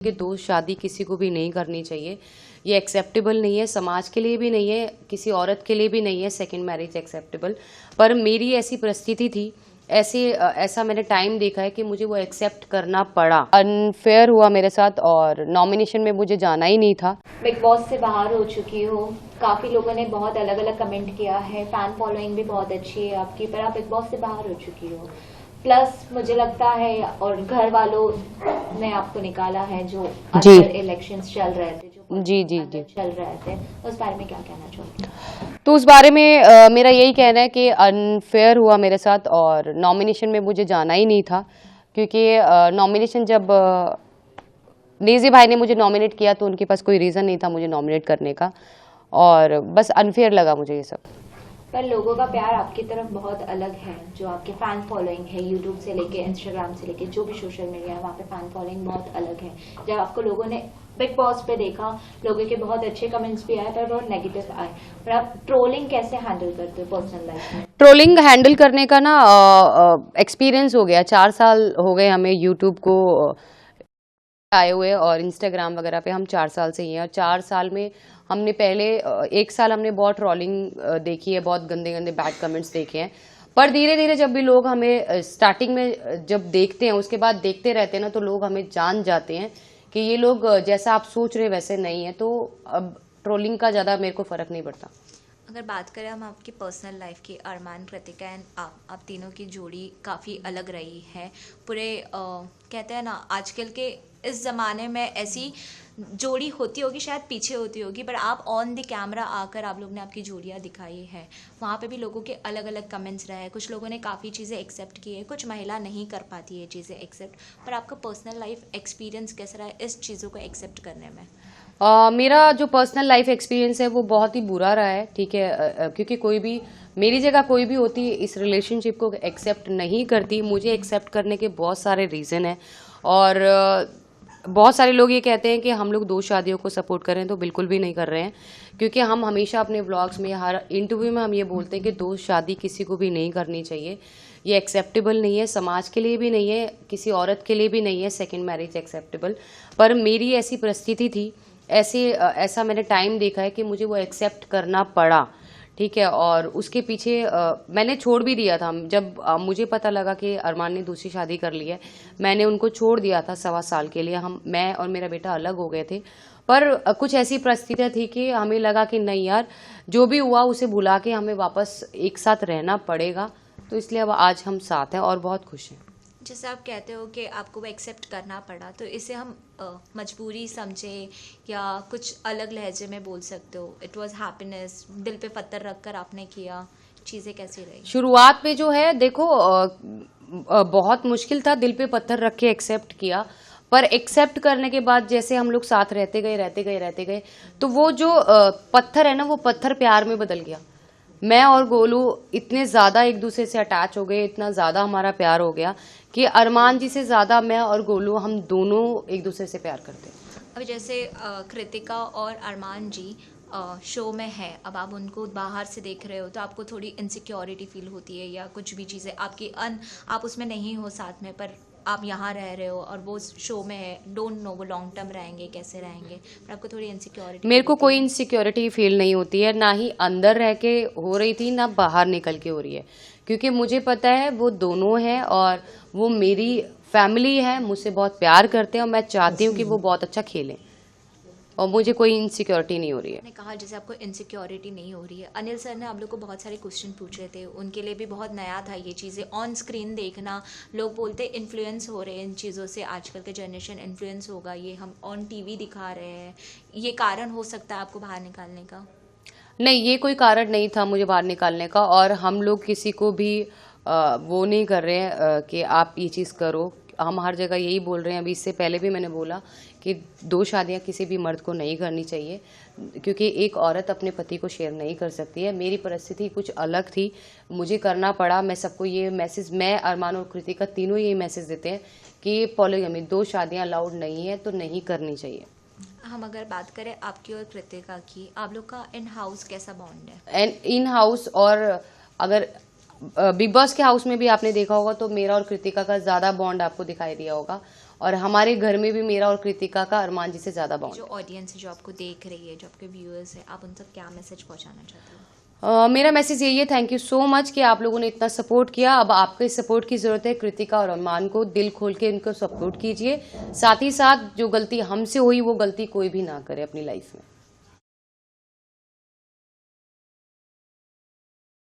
कि दोस्त शादी किसी को भी नहीं करनी चाहिए। ये एक्सेप्टेबल नहीं है, समाज के लिए भी नहीं है, किसी औरत के लिए भी नहीं है सेकंड मैरिज एक्सेप्टेबल। पर मेरी ऐसी परिस्थिति थी, ऐसा मैंने टाइम देखा है कि मुझे वो एक्सेप्ट करना पड़ा। अनफेयर हुआ मेरे साथ और नॉमिनेशन में मुझे जाना ही नहीं था। बिग बॉस से बाहर हो चुकी हो, काफी लोगों ने बहुत अलग अलग कमेंट किया है, फैन फॉलोइंग भी बहुत अच्छी है आपकी, पर आप बिग बॉस से बाहर हो चुकी हो। प्लस मुझे लगता है और घर वालों ने आपको निकाला है, जो अंदर इलेक्शंस चल रहे थे, जो जी चल रहे थे, उस बारे में क्या कहना चाहोगे? तो उस बारे में मेरा यही कहना है कि अनफेयर हुआ मेरे साथ और नॉमिनेशन में मुझे जाना ही नहीं था। क्योंकि नॉमिनेशन जब नेजी भाई ने मुझे नॉमिनेट किया तो उनके पास कोई रीज़न नहीं था मुझे नॉमिनेट करने का, और बस अनफेयर लगा मुझे ये सब। पर लोगों का प्यार आपकी तरफ बहुत अलग है, जो आपके फैन फॉलोइंग है, यूट्यूब से लेके इंस्टाग्राम से लेके जो भी सोशल मीडिया है, वहाँ पे फैन फॉलोइंग बहुत अलग है। जब आपको लोगों ने बिग बॉस पे देखा, लोगों के बहुत अच्छे कमेंट्स भी आए पर बहुत नेगेटिव आए, पर आप ट्रोलिंग कैसे हैंडल करते हो पर्सनल लाइफ में? ट्रोलिंग हैंडल करने का ना एक्सपीरियंस हो गया, 4 साल हो गए हमें यूट्यूब को आए हुए, और इंस्टाग्राम वगैरह पे हम 4 साल से ही हैं। और 4 साल में हमने पहले 1 साल हमने बहुत ट्रोलिंग देखी है, बहुत गंदे गंदे बैड कमेंट्स देखे हैं। पर धीरे धीरे जब भी लोग हमें स्टार्टिंग में जब देखते हैं, उसके बाद देखते रहते हैं ना, तो लोग हमें जान जाते हैं कि ये लोग जैसा आप सोच रहे वैसे नहीं है। तो अब ट्रोलिंग का ज़्यादा मेरे को फ़र्क नहीं पड़ता। अगर बात करें हम आपकी पर्सनल लाइफ की, अरमान, कृतिका एंड आप तीनों की जोड़ी काफ़ी अलग रही है। पूरे कहते हैं ना, आजकल के इस ज़माने में ऐसी जोड़ी होती होगी, शायद पीछे होती होगी, पर आप ऑन द कैमरा आकर आप लोग ने आपकी जोड़ियाँ दिखाई है। वहाँ पे भी लोगों के अलग अलग कमेंट्स रहे हैं, कुछ लोगों ने काफ़ी चीज़ें एक्सेप्ट की है, कुछ महिला नहीं कर पाती है चीज़ें एक्सेप्ट। पर आपका पर्सनल लाइफ एक्सपीरियंस कैसा रहा है इस चीज़ों को एक्सेप्ट करने में? मेरा जो पर्सनल लाइफ एक्सपीरियंस है वो बहुत ही बुरा रहा है, ठीक है। क्योंकि कोई भी मेरी जगह कोई भी होती इस रिलेशनशिप को एक्सेप्ट नहीं करती। मुझे एक्सेप्ट करने के बहुत सारे रीज़न हैं, और बहुत सारे लोग ये कहते हैं कि हम लोग 2 शादियों को सपोर्ट करें, तो बिल्कुल भी नहीं कर रहे हैं। क्योंकि हम हमेशा अपने व्लॉग्स में, हर इंटरव्यू में हम ये बोलते हैं कि 2 शादी किसी को भी नहीं करनी चाहिए। ये एक्सेप्टेबल नहीं है, समाज के लिए भी नहीं है, किसी औरत के लिए भी नहीं है सेकंड मैरिज एक्सेप्टेबल। पर मेरी ऐसी परिस्थिति थी, ऐसा मैंने टाइम देखा है कि मुझे वो एक्सेप्ट करना पड़ा, ठीक है। और उसके पीछे मैंने छोड़ भी दिया था। जब मुझे पता लगा कि अरमान ने दूसरी शादी कर ली है, मैंने उनको छोड़ दिया था 1.25 साल के लिए। मैं और मेरा बेटा अलग हो गए थे। पर कुछ ऐसी परिस्थितियाँ थी कि हमें लगा कि नहीं यार, जो भी हुआ उसे भुला के हमें वापस एक साथ रहना पड़ेगा। तो इसलिए अब आज हम साथ हैं और बहुत खुश हैं। जैसे आप कहते हो कि आपको वो एक्सेप्ट करना पड़ा, तो इसे हम मजबूरी समझे या कुछ अलग लहजे में बोल सकते हो? इट वाज हैप्पीनेस, दिल पे पत्थर रखकर आपने किया, चीज़ें कैसी रही? शुरुआत में जो है देखो, बहुत मुश्किल था, दिल पे पत्थर रख के एक्सेप्ट किया। पर एक्सेप्ट करने के बाद जैसे हम लोग साथ रहते गए, तो वो जो पत्थर है ना, वो पत्थर प्यार में बदल गया। मैं और गोलू इतने ज़्यादा एक दूसरे से अटैच हो गए, इतना ज़्यादा हमारा प्यार हो गया कि अरमान जी से ज़्यादा मैं और गोलू, हम दोनों एक दूसरे से प्यार करते हैं। अब जैसे कृतिका और अरमान जी शो में है, अब आप उनको बाहर से देख रहे हो तो आपको थोड़ी इनसिक्योरिटी फील होती है, या कुछ भी चीज़ें आपकी आप उसमें नहीं हो साथ में, पर आप यहाँ रह रहे हो और वो शो में है, डोंट नो वो लॉन्ग टर्म रहेंगे कैसे रहेंगे, पर आपको थोड़ी इनसिक्योरिटी? मेरे को कोई इनसिक्योरिटी फील नहीं होती है, ना ही अंदर रह के हो रही थी, ना बाहर निकल के हो रही है। क्योंकि मुझे पता है वो दोनों हैं और वो मेरी फैमिली है, मुझसे बहुत प्यार करते हैं, और मैं चाहती हूँ कि वो बहुत अच्छा खेलें, और मुझे कोई इनसिक्योरिटी नहीं हो रही है। ने कहा जैसे आपको इनसिक्योरिटी नहीं हो रही है, अनिल सर ने आप लोग को बहुत सारे क्वेश्चन पूछे थे, उनके लिए भी बहुत नया था ये चीज़ें ऑन स्क्रीन देखना। लोग बोलते इन्फ्लुएंस हो रहे हैं इन चीज़ों से, आजकल के जनरेशन इन्फ्लुएंस होगा, ये हम ऑन टीवी दिखा रहे हैं, ये कारण हो सकता है आपको बाहर निकालने का? नहीं, ये कोई कारण नहीं था मुझे बाहर निकालने का, और हम लोग किसी को भी वो नहीं कर रहे हैं कि आप ये चीज़ करो। हम हर जगह यही बोल रहे हैं, अभी इससे पहले भी मैंने बोला कि 2 शादियां किसी भी मर्द को नहीं करनी चाहिए, क्योंकि एक औरत अपने पति को शेयर नहीं कर सकती है। मेरी परिस्थिति कुछ अलग थी, मुझे करना पड़ा। मैं सबको ये मैसेज, मैं, अरमान और कृतिका तीनों यही मैसेज देते हैं कि पॉलीगैमी, 2 शादियां अलाउड नहीं है, तो नहीं करनी चाहिए। हम अगर बात करें आपकी और कृतिका की, आप लोग का इन हाउस कैसा बॉन्ड है? एंड इन हाउस, और अगर बिग बॉस के हाउस में भी आपने देखा होगा तो मेरा और कृतिका का ज़्यादा बॉन्ड आपको दिखाई दिया होगा। और हमारे घर में भी मेरा और कृतिका का अरमान जी से ज़्यादा बॉन्ड जो ऑडियंस है, जो आपको देख रही है, जो आपके व्यूअर्स है, आप उन तक क्या मैसेज पहुंचाना चाहते हो? मेरा मैसेज यही है, थैंक यू सो मच कि आप लोगों ने इतना सपोर्ट किया। अब आपके सपोर्ट की ज़रूरत है। कृतिका और अरमान को दिल खोल के इनको सपोर्ट कीजिए। साथ ही साथ जो गलती हमसे हुई वो गलती कोई भी ना करे अपनी लाइफ में।